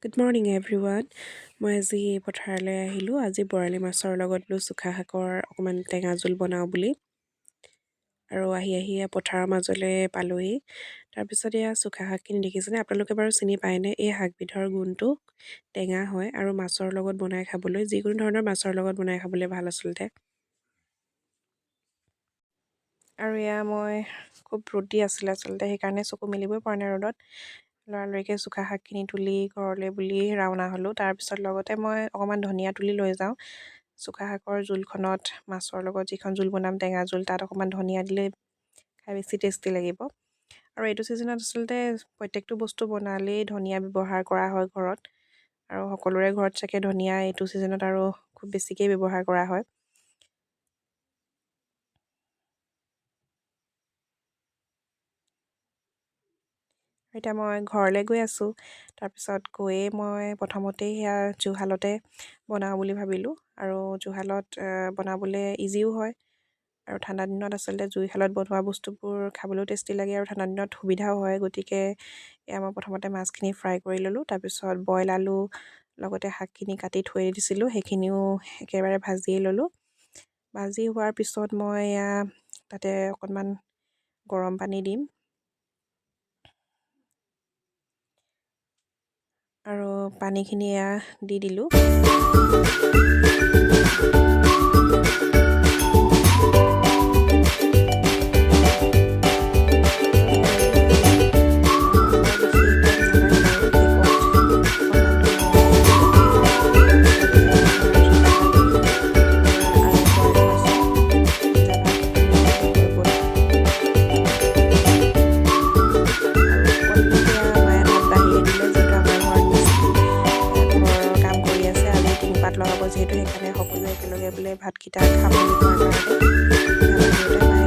Good morning everyone. মই আজি পথাৰলৈ আহিলোঁ। আজি বৰালি মাছৰ লগত বোলো চুকা শাকৰ অকণমান টেঙা জোল বনাওঁ বুলি। আৰু আহি পথাৰৰ মাজলৈ পালোহি। তাৰপিছত এয়া চুকা শাকখিনি দেখিছেনে? আপোনালোকে বাৰু চিনি পায়নে? এই শাকবিধৰ গুণটো টেঙা হয় আৰু মাছৰ লগত বনাই খাবলৈ, যিকোনো ধৰণৰ মাছৰ লগত বনাই খাবলৈ ভাল আচলতে। আৰু এয়া মই খুব ৰ'দ দি আছিলে আচলতে, সেইকাৰণে চকু মেলিবই পৰা নাই ৰ'দত। লৰালৰিকৈ চুকা শাকখিনি তুলি ঘৰলৈ বুলি ৰাওনা হ'লোঁ। তাৰপিছত লগতে মই অকণমান ধনিয়া তুলি লৈ যাওঁ। চুকা শাকৰ জোলখনত মাছৰ লগত যিখন জোল বনাম, টেঙা জোল, তাত অকণমান ধনিয়া দিলে খাই বেছি টেষ্টি লাগিব। আৰু এইটো ছিজনত আচলতে প্ৰত্যেকটো বস্তু বনালেই ধনিয়া ব্যৱহাৰ কৰা হয় ঘৰত। আৰু সকলোৰে ঘৰত চাগে ধনিয়া এইটো ছিজনত আৰু খুব বেছিকৈ ব্যৱহাৰ কৰা হয়। এতিয়া মই ঘৰলৈ গৈ আছোঁ। তাৰপিছত গৈয়ে মই প্ৰথমতেই সেয়া জুহালতে বনাওঁ বুলি ভাবিলোঁ। আৰু জুহালত বনাবলৈ ইজিও হয়। আৰু ঠাণ্ডা দিনত আচলতে জুইশালত বনোৱা বস্তুবোৰ খাবলৈও টেষ্টি লাগে আৰু ঠাণ্ডা দিনত সুবিধাও হয়। গতিকে এয়া মই প্ৰথমতে মাছখিনি ফ্ৰাই কৰি ল'লোঁ। তাৰপিছত বইল আলু লগতে শাকখিনি কাটি থৈ দিছিলোঁ, সেইখিনিও একেবাৰে ভাজিয়ে ল'লোঁ। ভাজি হোৱাৰ পিছত মই এয়া তাতে অকণমান গৰম পানী দিম। আৰু পানীখিনি এয়া দি দিলোঁ। লগাব যিহেতু, সেইকাৰণে সকলোৱে একেলগে বোলে ভাতকেইটা খাম বুলি কোৱাৰ কাৰণে